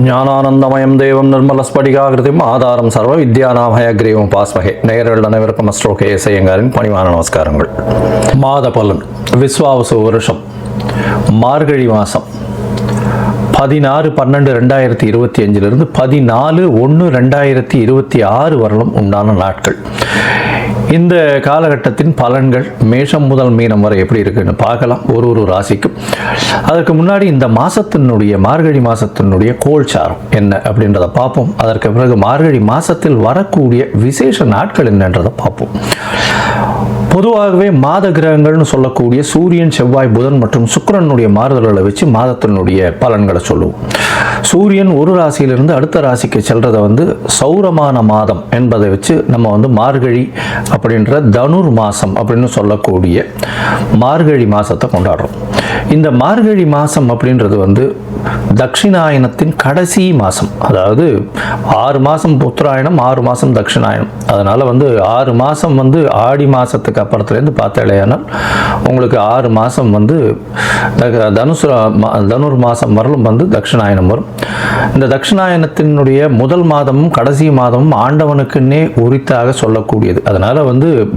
ஞானானந்தமயம் தேவம் நிர்மலஸ்படிகாகிருதிம் ஆதாரம் சர்வ வித்யாநாமயக்ரீவம் பாஸ்மகே. நேயர்கள் அனைவருக்கும் அஸ்ட்ரோ கே.எஸ். ஐயங்காரின் பணிவான நமஸ்காரங்கள். மாத பலன். விஸ்வாவசு வருஷம் மார்கழி மாதம் 16/12/2025 14/1/2026 வரலும் உண்டான நாட்கள். இந்த காலகட்டத்தின் பலன்கள் மேஷம் முதல் மீனம் வரை எப்படி இருக்குன்னு பார்க்கலாம், ஒரு ராசிக்கும். அதற்கு முன்னாடி இந்த மாதத்தினுடைய மார்கழி மாதத்தினுடைய கோல்சாரம் என்ன அப்படின்றத பார்ப்போம். அதற்கு பிறகு மார்கழி மாதத்தில் வரக்கூடிய விசேஷ நாட்கள் என்னன்றதை பார்ப்போம். பொதுவாகவே மாத கிரகங்கள்னு சொல்லக்கூடிய சூரியன், செவ்வாய், புதன் மற்றும் சுக்கிரனுடைய மாறுதல்களை வச்சு மாதத்தினுடைய பலன்களை சொல்லுவோம். சூரியன் ஒரு ராசியிலிருந்து அடுத்த ராசிக்கு செல்றதை சௌரமான மாதம் என்பதை வச்சு நம்ம மார்கழி அப்படின்ற தனுர் மாதம் அப்படின்னு சொல்லக்கூடிய மார்கழி மாதத்தை கொண்டாடுறோம். இந்த மார்கழி மாதம் அப்படின்றது தட்சிணாயனத்தின் கடைசி மாதம். அதாவது 6 மாதம் உத்தராயணம், 6 மாதம் தட்சிணாயனம். அதனால் 6 மாதம் ஆடி மாதத்துக்கு அப்புறத்துலேருந்து பார்த்தாலேயானால் உங்களுக்கு 6 மாதம் தனுர் மாதம் வரலும் தட்சிணாயனம் வரும். இந்த தட்சிணாயனத்தினுடைய முதல் மாதமும் கடைசி மாதமும் ஆண்டவனுக்குன்னே உரித்தாக சொல்லக்கூடியது. அதனால்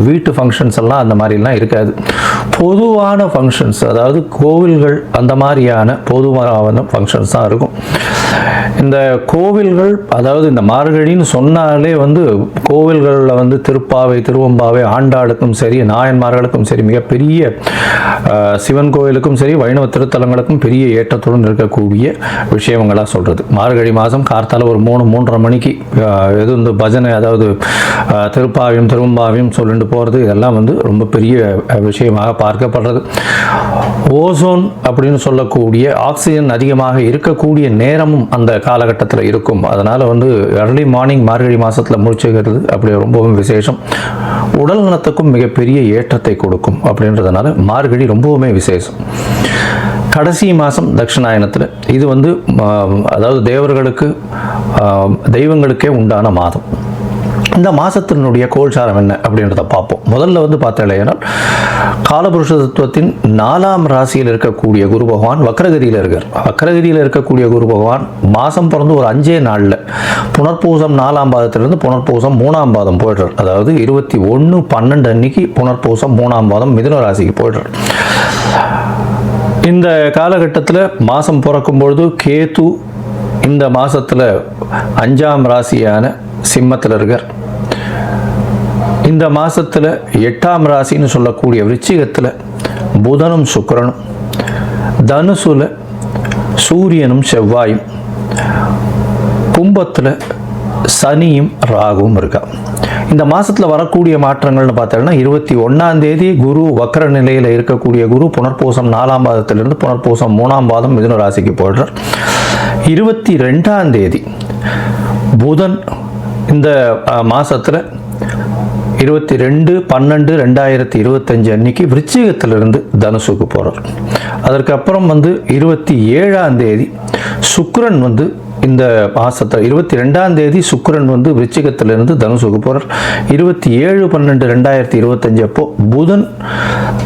வீட்டு ஃபங்க்ஷன்ஸ் எல்லாம் அந்த மாதிரிலாம் இருக்காது. பொதுவான ஃபங்க்ஷன்ஸ், அதாவது கோவில்கள் அந்த மாதிரியான பொதுவான ஃபங்க்ஷன்ஸ் தான் இருக்கும். இந்த கோவில்கள், அதாவது இந்த மார்கழின்னு சொன்னாலே கோவில்களில் திருப்பாவை, திருவம்பாவை, ஆண்டாளுக்கும் சரி, நாயன்மார்களுக்கும் சரி, மிகப்பெரிய சிவன் கோவிலுக்கும் சரி, வைணவ திருத்தலங்களுக்கும் பெரிய ஏற்றத்துடன் இருக்கக்கூடிய விஷயங்களாக சொல்கிறது. மார்கழி மாதம் கார்த்தால ஒரு 3-3:30 மணிக்கு பஜனை, அதாவது திருப்பாவையும் திருவம்பாவையும் சொல்லிட்டு போகிறது, இதெல்லாம் ரொம்ப பெரிய விஷயமாக பார்க்கப்படுறது. ஓசோன் அப்படின்னு சொல்லக்கூடிய ஆக்சிஜன் அதிகமாக இருக்கக்கூடிய நேரமும் அந்த காலகட்டத்தில் இருக்கும். அதனால் early மார்னிங் மார்கழி மாதத்தில் முடிச்சுக்கிறது அப்படி ரொம்பவும் விசேஷம். உடல் நலத்துக்கும் மிகப்பெரிய ஏற்றத்தை கொடுக்கும். அப்படின்றதுனால மார்கழி ரொம்பவுமே விசேஷம். கடைசி மாதம் தட்சிணாயனத்தில் இது அதாவது தேவர்களுக்கு, தெய்வங்களுக்கே உண்டான மாதம். இந்த மாதத்தினுடைய கோல்சாரம் என்ன அப்படின்றத பார்ப்போம். முதல்ல பார்த்தாலேனால் காலபுருஷ தத்துவத்தின் 4ஆம் ராசியில் இருக்கக்கூடிய குரு பகவான் வக்ரகதியில் இருக்கார். வக்ரகதியில் இருக்கக்கூடிய குரு பகவான் மாதம் பிறந்து ஒரு 5 நாளில் புனர்பூசம் 4ஆம் பாதத்திலிருந்து புனர்பூசம் 3ஆம் பாதம் போய்டுறார். அதாவது 21/12 அன்னைக்கு புனர்பூசம் 3ஆம் பாதம் மிதுன ராசிக்கு போய்டுறார். இந்த காலகட்டத்தில் மாதம் பிறக்கும்பொழுது கேது இந்த மாதத்தில் 5ஆம் ராசியான சிம்மத்தில் இருக்கார். இந்த மாதத்தில் 8ஆம் ராசின்னு சொல்லக்கூடிய விருச்சிகத்தில் புதனும் சுக்கிரனும், தனுசுல சூரியனும் செவ்வாயும், கும்பத்தில் சனியும் ராகுவும் இருக்கா. இந்த மாதத்தில் வரக்கூடிய மாற்றங்கள்னு பார்த்தோம்னா 21ஆம் தேதி குரு வக்ர நிலையில் இருக்கக்கூடிய குரு புனர்பூசம் 4ஆம் பாதத்திலிருந்து புனர்பூசம் 3ஆம் பாதம் மிதுன ராசிக்கு போய்டுறார். 22ஆம் தேதி புதன் இந்த மாதத்தில் 22/12/2025 அன்னைக்கு விருச்சிகத்திலிருந்து தனுசுக்கு போகிறார். அதற்கப்புறம் 27ஆம் தேதி சுக்கிரன் இந்த மாதத்தில் 22ஆம் தேதி சுக்கிரன் விருச்சிகத்திலிருந்து தனுசுக்கு போகிறார். 27/12/2025 அப்போ புதன்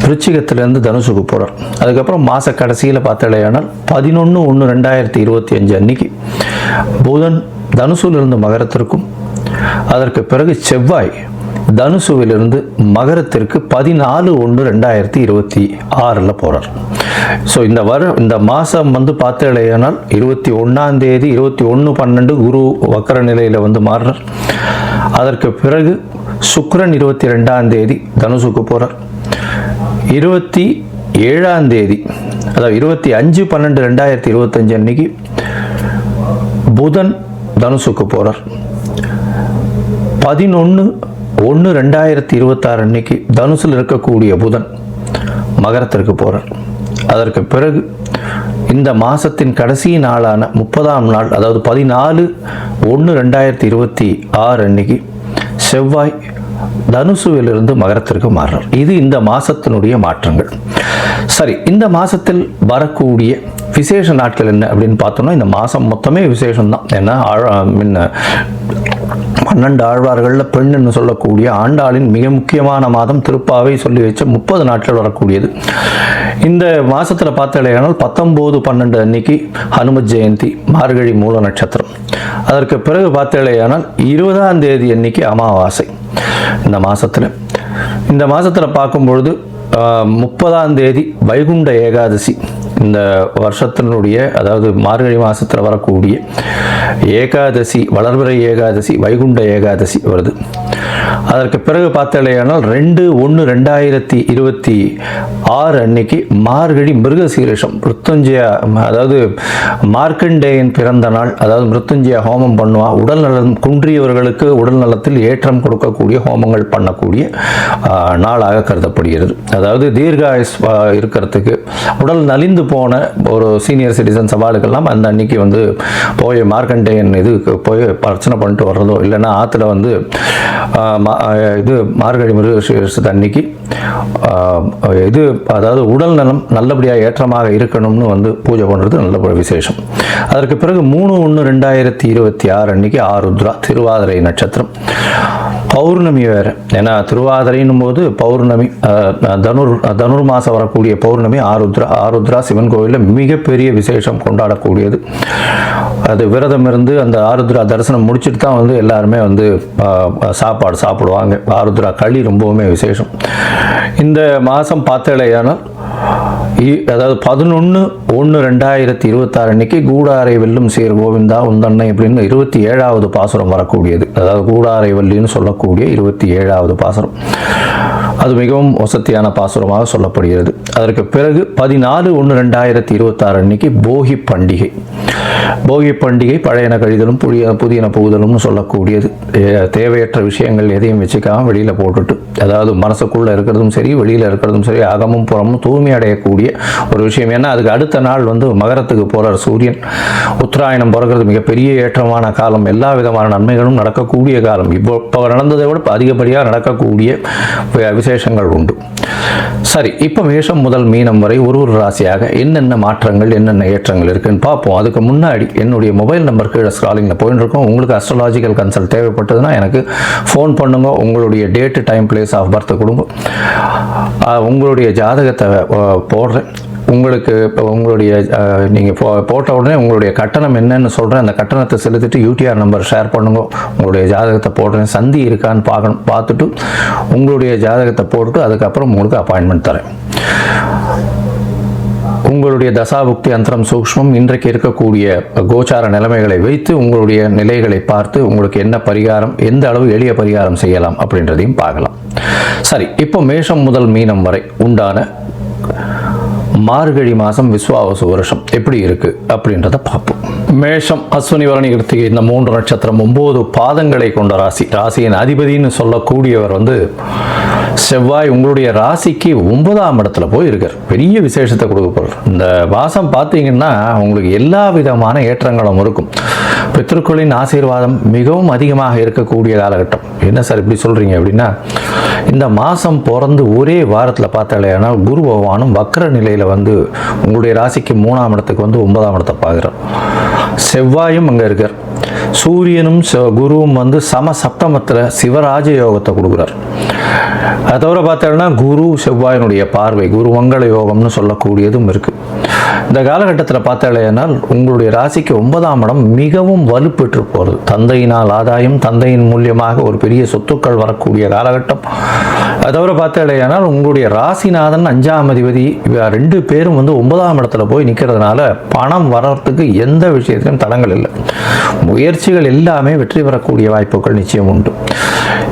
விருச்சிகத்திலிருந்து தனுசுக்கு போகிறார். அதுக்கப்புறம் மாத கடைசியில் பார்த்தாலேயானால் 11/1/2025 அன்னைக்கு புதன் தனுசுவிலிருந்து மகரத்திற்கும், அதற்கு பிறகு செவ்வாய் தனுசுவிலிருந்து மகரத்திற்கு 14/1/2026 போகிறார். ஸோ இந்த மாதம் பார்த்தேனால் 21ஆம் தேதி 21/12 குரு வக்கர நிலையில் மாறுறார். அதற்கு பிறகு சுக்கிரன் 22ஆம் தேதி தனுசுக்கு போகிறார். 27ஆம் தேதி, அதாவது 25/12/2025 அன்னைக்கு புதன் தனுசுக்கு போகிறார். 11/1/2026 அன்னைக்கு தனுசில் இருக்கக்கூடிய புதன் மகரத்திற்கு போகிறார். அதற்கு பிறகு இந்த மாதத்தின் கடைசி நாளான 30ஆம் நாள், அதாவது 14/1/2026 அன்னைக்கு செவ்வாய் தனுசுவிலிருந்து மகரத்திற்கு மாறுறார். இது இந்த மாதத்தினுடைய மாற்றங்கள். சரி, இந்த மாதத்தில் வரக்கூடிய விசேஷ நாட்கள் என்ன அப்படின்னு பார்த்தோம்னா, இந்த மாதம் மொத்தமே விசேஷம்தான். ஏன்னா 12 ஆழ்வார்களில் பெண்ணுன்னு சொல்லக்கூடிய ஆண்டாளின் மிக முக்கியமான மாதம் திருப்பாவை சொல்லி வச்ச 30 நாட்கள் வரக்கூடியது. இந்த மாதத்தில் பார்த்தாலேயானால் 19/12 அன்னைக்கு ஹனுமத் ஜெயந்தி, மார்கழி மூல நட்சத்திரம். அதற்கு பிறகு பார்த்தாலேயானால் 20ஆம் தேதி அன்னைக்கு அமாவாசை. இந்த மாதத்தில் பார்க்கும்பொழுது 30ஆம் தேதி வைகுண்ட ஏகாதசி. இந்த வருஷத்தினுடைய, அதாவது மார்கழி மாதத்தில் வரக்கூடிய ஏகாதசி, வளர்பிறை ஏகாதசி, வைகுண்ட ஏகாதசி வருது. அதற்கு பிறகு பார்த்தாலேயானால் 2/1/2026 அன்னைக்கு மார்கழி மிருகசீரிஷம், மிருத்யுஞ்சயா, அதாவது மார்க்கண்டேயன் பிறந்த நாள். அதாவது மிருத்யுஞ்சயா ஹோமம் பண்ணுவா. உடல் நலம் குன்றியவர்களுக்கு உடல் நலத்தில் ஏற்றம் கொடுக்கக்கூடிய ஹோமங்கள் பண்ணக்கூடிய நாளாக கருதப்படுகிறது. அதாவது தீர்காயுஸ் இருக்கிறதுக்கு, உடல் நலிந்து போன ஒரு சீனியர் சிட்டிசன் சவாலுக்கெல்லாம் அந்த அன்னைக்கு வந்து போய் மார்க்கண்டேயன் போய் பிரச்சனை பண்ணிட்டு வர்றதோ, இல்லைன்னா ஆற்றுல வந்து மார்கழி மிருகசீரிஷத்து அன்னைக்கு அதாவது உடல் நலம் நல்லபடியாக ஏற்றமாக இருக்கணும்னு வந்து பூஜை பண்ணுறது நல்ல விசேஷம். அதற்கு பிறகு 3/1/2026 அன்னைக்கு ஆருத்ரா, திருவாதிரை நட்சத்திரம். பௌர்ணமி வேறு. ஏன்னா திருவாதிரைன்னும் போது பௌர்ணமி, தனுர் மாதம் வரக்கூடிய பௌர்ணமி ஆருத்ரா சிவன் கோவிலில் மிகப்பெரிய விசேஷம் கொண்டாடக்கூடியது. அது விரதம் இருந்து அந்த ஆருத்ரா தரிசனம் முடிச்சுட்டு தான் வந்து எல்லாருமே வந்து சாப்பாடு சாப்பிடுவாங்க. ஆருத்ரா களி ரொம்பவுமே விசேஷம். இந்த மாதம் பார்த்தேலையானால், அதாவது 11/1/2026 அன்னைக்கு கூடாரை வெல்லும் சேர் கோவிந்தா உந்தன்னை அப்படின்னு 27வது பாசுரம் வரக்கூடியது. அதாவது கூடாரை வள்ளின்னு சொல்லக்கூடிய 27வது பாசுரம். அது மிகவும் வசத்தியான பாசுரமாக சொல்லப்படுகிறது. அதற்கு பிறகு 14/1/2026 அன்னைக்கு போகி பண்டிகை. போகி பண்டிகை பழையன கழிதலும் புதியன புகுதலும்னு சொல்லக்கூடியது. தேவையற்ற விஷயங்கள் எதையும் வச்சுக்காமல் வெளியில் போட்டுட்டு, அதாவது மனசுக்குள்ளே இருக்கிறதும் சரி வெளியில் இருக்கிறதும் சரி அகமும் புறமும் தூய்மை அடையக்கூடிய ஒரு விஷயம். ஏன்னா அதுக்கு அடுத்த நாள் வந்து மகரத்துக்கு போகிறார் சூரியன். உத்தராயணம் பிறகுறது மிகப்பெரிய ஏற்றமான காலம். எல்லா விதமான நன்மைகளும் நடக்கக்கூடிய காலம். இப்போ நடந்ததை விட அதிகப்படியாக நடக்கக்கூடிய விசேஷங்கள் உண்டு. சரி, இப்போ மேஷம் முதல் மீனம் வரை ஒரு ராசியாக என்னென்ன மாற்றங்கள், என்னென்ன ஏற்றங்கள் இருக்குன்னு பார்ப்போம். அதுக்கு முன்னாடி என்னுடைய மொபைல் நம்பர் கீழே ஸ்க்ராலிங்கில் போயிட்டு இருக்கோம். உங்களுக்கு அஸ்ட்ராலாஜிக்கல் கன்சல்ட் தேவைப்பட்டதுன்னா எனக்கு ஃபோன் பண்ணுங்க. உங்களுடைய date, time, place of birth கொடுங்க. உங்களுடைய ஜாதகத்தை போடுறேன். உங்களுக்கு இப்போ உங்களுடைய நீங்கள் போட்ட உடனே உங்களுடைய கட்டணம் என்னன்னு சொல்கிறேன். அந்த கட்டணத்தை செலுத்திட்டு யூடிஆர் நம்பர் ஷேர் பண்ணுங்க. உங்களுடைய ஜாதகத்தை போடுறேன். சந்தி இருக்கான்னு பார்த்துட்டு உங்களுடைய ஜாதகத்தை போட்டுட்டு அதுக்கப்புறம் உங்களுக்கு அப்பாயின்மெண்ட் தரேன். உங்களுடைய தசாபுக்தி அந்தரம் சூக்ஷ்மம் இன்றைக்கு இருக்கக்கூடிய கோச்சார நிலைமைகளை வைத்து உங்களுடைய நிலைகளை பார்த்து உங்களுக்கு என்ன பரிகாரம், எந்த அளவு எளிய பரிகாரம் செய்யலாம் அப்படின்றதையும் பார்க்கலாம். சரி, இப்போ மேஷம் முதல் மீனம் வரை உண்டான மார்கழி மாதம் விஸ்வாவசு வருஷம் எப்படி இருக்கு அப்படின்றத பார்ப்போம். மேஷம், அஸ்வினி, பரணி, கிருத்திகை இந்த 3 நட்சத்திரம் 9 பாதங்களை கொண்ட ராசி. ராசியின் அதிபதினு சொல்லக்கூடியவர் வந்து செவ்வாய். உங்களுடைய ராசிக்கு 9ஆம் இடத்துல போய் இருக்கார். பெரிய விசேஷத்தை கொடுக்க போகிறார். இந்த மாதம் பார்த்தீங்கன்னா உங்களுக்கு எல்லா விதமான ஏற்றங்களும் இருக்கும். பித்ருக்களின் ஆசீர்வாதம் மிகவும் அதிகமாக இருக்கக்கூடிய காலகட்டம். என்ன சார் இப்படி சொல்கிறீங்க அப்படின்னா, இந்த மாதம் பிறந்து ஒரே வாரத்தில் பார்த்தாலேனால் குரு பகவானும் வக்ர நிலையில் வந்து உங்களுடைய ராசிக்கு 3ஆம் இடத்துக்கு வந்து 9ஆம் இடத்தை பார்க்குறார். செவ்வாயும் அங்கே இருக்கார். சூரியனும் குருவும் வந்து சம சப்தமத்தில் சிவராஜ யோகத்தை கொடுக்குறார். அதை தவிர பார்த்தோம்னா குரு செவ்வாயினுடைய பார்வை குரு மங்கள யோகம்னு சொல்லக்கூடியதும் இருக்குது. இந்த காலகட்டத்தில் பார்த்தாலேனால் உங்களுடைய ராசிக்கு 9ஆம் இடம் மிகவும் வலுப்பெற்று போகிறது. தந்தையினால் ஆதாயம், தந்தையின் மூலியமாக ஒரு பெரிய சொத்துக்கள் வரக்கூடிய காலகட்டம். அதை தவிர பார்த்தாலேனால் உங்களுடைய ராசிநாதன் 5ஆம் அதிபதி 2 பேரும் வந்து 9ஆம் இடத்துல போய் நிற்கிறதுனால பணம் வர்றதுக்கு எந்த விஷயத்திலும் தடங்கள் இல்லை. முயற்சிகள் எல்லாமே வெற்றி பெறக்கூடிய வாய்ப்புகள் நிச்சயம் உண்டு.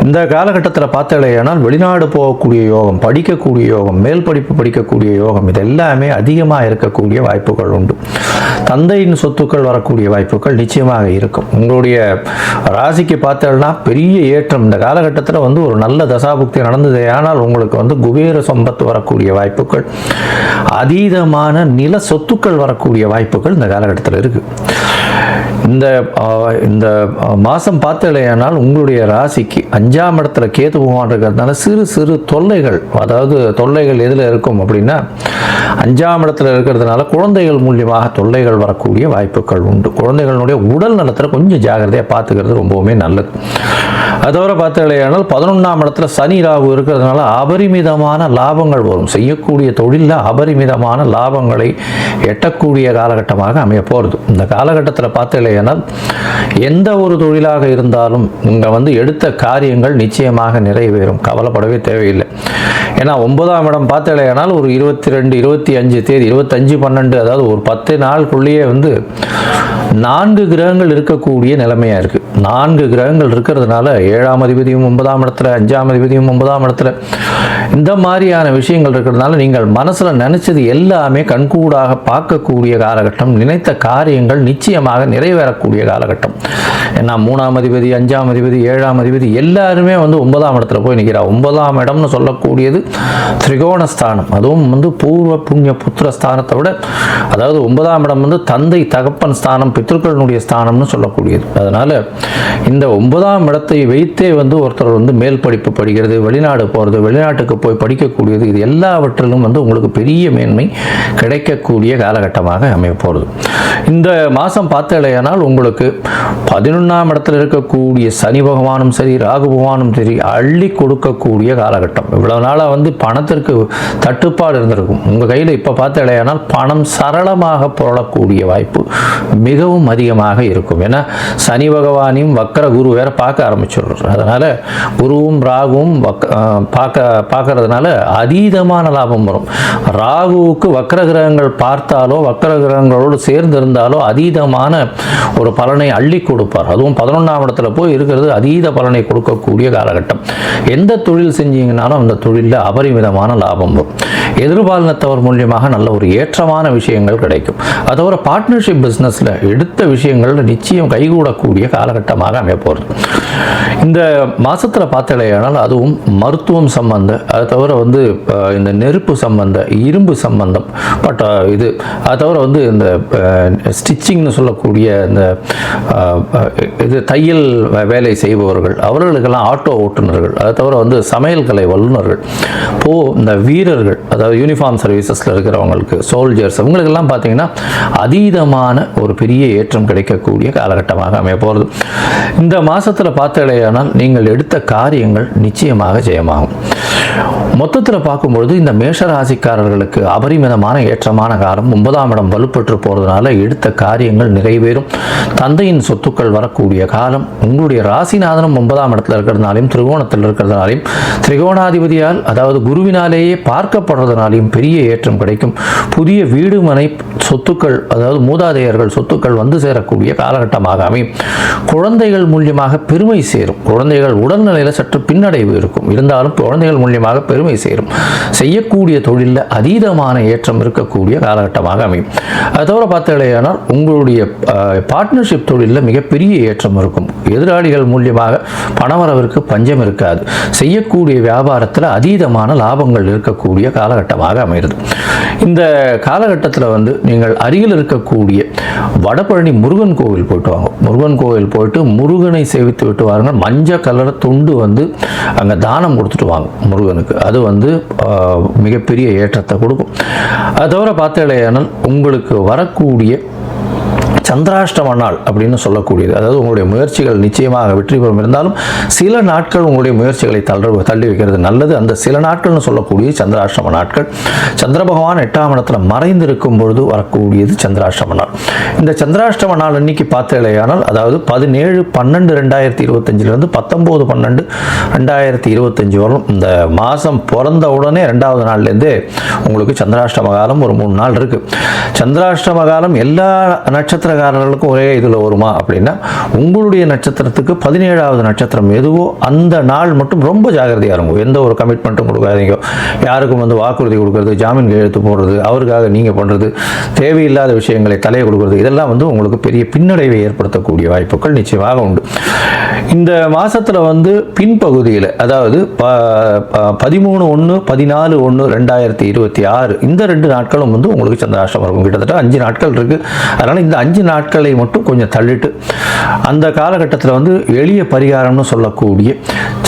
இந்த காலகட்டத்தில் பார்த்தாலேனால் வெளிநாடு போகக்கூடிய யோகம், படிக்கக்கூடிய யோகம், மேல் படிப்பு படிக்கக்கூடிய யோகம், இது எல்லாமே அதிகமாக இருக்கக்கூடிய வாய்ப்புகள் உண்டு. தந்தையின் சொத்துக்கள் வரக்கூடிய வாய்ப்புகள் நிச்சயமாக இருக்கும். உங்களுடைய ராசிக்கு பார்த்தோம்னா பெரிய ஏற்றம் இந்த காலகட்டத்தில் வந்து ஒரு நல்ல தசாபுக்தி நடந்தது. ஆனால் உங்களுக்கு வந்து குபேர சம்பத்து வரக்கூடிய வாய்ப்புகள், அதீதமான நில சொத்துக்கள் வரக்கூடிய வாய்ப்புகள் இந்த காலகட்டத்தில் இருக்குது. இந்த மாதம் பார்த்தலையானால் உங்களுடைய ராசிக்கு 5ஆம் இடத்துல கேது பகவான் இருக்கிறதுனால சிறு சிறு தொல்லைகள், அதாவது தொல்லைகள் எதில் இருக்கும் அப்படின்னா 5ஆம் இடத்துல இருக்கிறதுனால குழந்தைகள் மூலியமாக தொல்லைகள் வரக்கூடிய வாய்ப்புகள் உண்டு. குழந்தைகளுடைய உடல் நலத்தில் கொஞ்சம் ஜாகிரதையாக பார்த்துக்கிறது ரொம்பவுமே நல்லது. அதோட பார்த்தீங்கன்னா 11ஆம் இடத்துல சனி ராகு இருக்கிறதுனால அபரிமிதமான லாபங்கள் வரும். செய்யக்கூடிய தொழிலில் அபரிமிதமான லாபங்களை எட்டக்கூடிய காலகட்டமாக அமைய போகிறது. இந்த காலகட்டத்தில் பார்த்தீங்கன்னா எந்த ஒரு தொழிலாக இருந்தாலும் இங்கே எடுத்த காரியங்கள் நிச்சயமாக நிறைவேறும், கவலைப்படவே தேவையில்லை. ஏன்னா 9ஆம் இடம் பார்த்தீங்கன்னா ஒரு 22, 25 தேதி 25/12, அதாவது ஒரு 10 நாளுக்குள்ளேயே 4 கிரகங்கள் இருக்கக்கூடிய நிலைமையாக இருக்குது. 4 கிரகங்கள் இருக்கிறதுனால 7ஆம் அதிபதியும் 9ஆம் இடத்துல, 5ஆம் அதிபதியும் 9ஆம் இடத்துல, இந்த மாதிரியான விஷயங்கள் இருக்கிறதுனால நீங்கள் மனசில் நினைச்சது எல்லாமே கண்கூடாக பார்க்கக்கூடிய காலகட்டம். நினைத்த காரியங்கள் நிச்சயமாக நிறைவேறக்கூடிய காலகட்டம். ஏன்னா 3ஆம் அதிபதி, 5ஆம் அதிபதி, 7ஆம் அதிபதி எல்லாருமே 9ஆம் இடத்துல போய் நிற்கிறார். 9ஆம் இடம்னு சொல்லக்கூடியது திரிகோணஸ்தானம். அதுவும் பூர்வ புண்ணிய புத்திர ஸ்தானத்தை விட, அதாவது 9ஆம் இடம் தந்தை தகப்பன் ஸ்தானம், பித்ருக்களுடைய ஸ்தானம்னு சொல்லக்கூடியது. அதனால இந்த 9ஆம் இடத்தை வைத்தே ஒருத்தர் மேல் படிப்பு படிக்கிறது, வெளிநாடு போகிறது, வெளிநாட்டுக்கு போய் படிக்கக்கூடியது, இது எல்லாவற்றிலும் உங்களுக்கு பெரிய மேன்மை கிடைக்கக்கூடிய காலகட்டமாக அமைய போகிறது. இந்த மாதம் பார்த்தேனால் உங்களுக்கு 11ஆம் இடத்துல இருக்கக்கூடிய சனி பகவானும் சரி, ராகு பகவானும் சரி அள்ளி கொடுக்கக்கூடிய காலகட்டம். இவ்வளவு நாளாக பணத்திற்கு தட்டுப்பாடு இருந்திருக்கும். உங்கள் கையில் இப்போ பார்த்தேனால் பணம் சரளமாக புரளக்கூடிய வாய்ப்பு மிகவும் அதிகமாக இருக்கும். ஏன்னா சனி பகவானையும் வக்கர குரு வேற பார்க்க ஆரம்பிச்சிடுறார். அதனால குருவும் ராகுவும் பார்க்கறதுனால அதீதமான லாபம் வரும். ராகுவுக்கு வக்கர கிரகங்கள் பார்த்தாலோ வக்கர கிரகங்களோடு சேர்ந்து இருந்தாலோ அதீதமான ஒரு பலனை அள்ளி கொடுப்பார். அதுவும் 11ஆம் இடத்துல போய் இருக்கிறது அதீத பலனை கொடுக்கக்கூடிய காலகட்டம். எந்த தொழில் செஞ்சீங்கன்னாலும் அந்த தொழிலில் அபரிமிதமான லாபம் வரும். எதிர்பாலினத்தவர் மூலியமாக நல்ல ஒரு ஏற்றமான விஷயங்கள் கிடைக்கும். அதோட பார்ட்னர்ஷிப் பிஸ்னஸில் எடுத்த விஷயங்கள் நிச்சயம் கைகூடக்கூடிய காலகட்டமாக அமைய போகிறது. இந்த மாதத்தில் பார்த்தலையானால் அதுவும் மருத்துவம் சம்பந்த, அதை தவிர இந்த நெருப்பு சம்பந்த, இரும்பு சம்பந்தம் இது, அதை தவிர இந்த ஸ்டிச்சிங்னு சொல்லக்கூடிய இந்த இது தையல் வேலை செய்பவர்கள், அவர்களுக்கெல்லாம் ஆட்டோ ஓட்டுநர்கள், அதை தவிர சமையல் கலை வல்லுநர்கள், இந்த வீரர்கள், அதாவது யூனிஃபார்ம் சர்வீசஸில் இருக்கிறவங்களுக்கு, சோல்ஜர்ஸ், அவங்களுக்கெல்லாம் பார்த்தீங்கன்னா அதீதமான ஒரு பெரிய ஏற்றம் கிடைக்கக்கூடிய காலகட்டமாக அமைய போகிறது. இந்த மாதத்தில் பார்த்தலையானால் நீங்கள் எடுத்த காரியங்கள் நிச்சயமாக ஜெயமாகும். மொத்தத்தில் பார்க்கும்பொழுது இந்த மேஷராசிக்காரர்களுக்கு அபரிமிதமான ஏற்றமான காலம். 9ஆம் இடம் வலுப்பெற்று போகிறதுனால எடுத்த காரியங்கள் நிறைவேறும். தந்தையின் சொத்துக்கள் வரக்கூடிய காலம். உங்களுடைய ராசிநாதனும் 9ஆம் இடத்துல இருக்கிறதுனாலையும் திரிகோணத்தில் இருக்கிறதுனாலையும் திரிகோணாதிபதியால், அதாவது குருவினாலேயே பார்க்கப்படுறதுனாலையும் பெரிய ஏற்றம் கிடைக்கும். புதிய வீடு மனை சொத்துக்கள், அதாவது மூதாதையர்கள் சொத்துக்கள் சேரக்கூடிய காலகட்டமாக அமையும். குழந்தைகள் மூலியமாக பெருமை சேரும். குழந்தைகள் உடல்நிலையில் சற்று பின்னடைவு இருக்கும், இருந்தாலும் குழந்தைகள் மூலியமாக பெருமை சேரும். செய்யக்கூடிய தொழிலில் அதீதமான ஏற்றம் இருக்கக்கூடிய காலகட்டமாக அமையும். அதோட பார்த்தீங்கன்னா உங்களுடைய பார்ட்னர்ஷிப் தொழிலில் மிகப்பெரிய ஏற்றம் இருக்கும். எதிராளிகள் மூலியமாக பணவரவிற்கு பஞ்சம் இருக்காது. செய்யக்கூடிய வியாபாரத்தில் அதீதமான லாபங்கள் இருக்கக்கூடிய காலகட்டமாக அமைகிறது. இந்த காலகட்டத்தில் நீங்கள் அருகில் இருக்கக்கூடிய வடபழனி முருகன் கோவில் போயிட்டு வாங்க. முருகன் கோவில் போயிட்டு முருகனை சேவித்து விட்டு வாருங்கள். மஞ்சள் கலர் துண்டு அங்கே தானம் கொடுத்துட்டு வாங்க முருகனுக்கு. அது மிகப்பெரிய ஏற்றத்தை கொடுக்கும். அதை தவிர பார்த்தீங்கன்னா உங்களுக்கு வரக்கூடிய சந்திராஷ்டம நாள் அப்படின்னு சொல்லக்கூடியது, அதாவது உங்களுடைய முயற்சிகள் நிச்சயமாக வெற்றி பெறும். இருந்தாலும் சில நாட்கள் உங்களுடைய முயற்சிகளை தள்ளி வைக்கிறது நல்லது. அந்த சில நாட்கள்னு சொல்லக்கூடிய சந்திராஷ்டம நாட்கள். சந்திர பகவான் 8ஆம் இடத்துல மறைந்திருக்கும் பொழுது வரக்கூடியது சந்திராஷ்டம நாள். இந்த சந்திராஷ்டம நாள் அன்னைக்கு பார்த்தேனால், அதாவது 17/12/2025 19/12/2025 வரும். இந்த மாதம் பிறந்த உடனே 2வது நாள்லேருந்தே உங்களுக்கு சந்திராஷ்டம காலம் ஒரு 3 நாள் இருக்கு. சந்திராஷ்டம காலம் எல்லா நட்சத்திரக்காரர்களுக்கும் ஒரே இதில் வருமா அப்படின்னா, உங்களுடைய நட்சத்திரத்துக்கு 17வது நட்சத்திரம் எதுவோ அந்த நாள் மட்டும் ரொம்ப ஜாகிரதையாக இருக்கும். எந்த ஒரு கமிட்மெண்ட்டும் கொடுக்காதீங்க. யாருக்கும் வாக்குறுதி கொடுக்கறது, ஜாமீன் கையெழுத்து போடுறது, அவருக்காக நீங்கள் பண்ணுறது, தேவையில்லாத விஷயங்களை தலையை கொடுக்கறது, இதெல்லாம் உங்களுக்கு பெரிய பின்னடைவை ஏற்படுத்தக்கூடிய வாய்ப்புகள் நிச்சயமாக உண்டு. இந்த மாதத்தில் பின்பகுதியில், அதாவது 13/1 14/1/2026 இந்த 2 நாட்களும் உங்களுக்கு சந்திராஷ்டமம் இருக்கும். கிட்டத்தட்ட 5 நாட்கள் இருக்குது. அதனால் இந்த 5 நாட்களை மட்டும் கொஞ்சம் தள்ளிட்டு அந்த காலகட்டத்தில் வந்து எளிய பரிகாரம்னு சொல்லக்கூடிய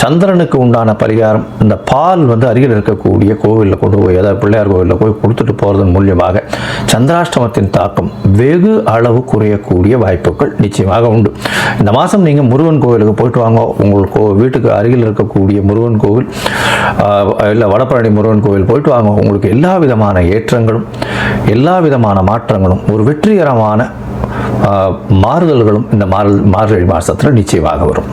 சந்திரனுக்கு உண்டான பரிகாரம், இந்த பால் வந்து அருகில் இருக்கக்கூடிய கோவிலில் கொண்டு போய், அதாவது பிள்ளையார் கோவிலில் போய் கொடுத்துட்டு போகிறதன் மூலியமாக சந்திராஷ்டமத்தின் தாக்கம் வெகு அளவு குறையக்கூடிய வாய்ப்புகள் நிச்சயமாக உண்டு. இந்த மாதம் நீங்கள் முருகன் கோவிலுக்கு போயிட்டு வாங்க. உங்களுக்கு வீட்டுக்கு அருகில் இருக்கக்கூடிய முருகன் கோவில் இல்லை வடபழனி முருகன் கோவில் போயிட்டு வாங்க. உங்களுக்கு எல்லா விதமான ஏற்றங்களும் எல்லா விதமான மாற்றங்களும் ஒரு வெற்றிகரமான மாறுதல்களும் இந்த மார்கழி மாதத்தில் நிச்சயமாக வரும்.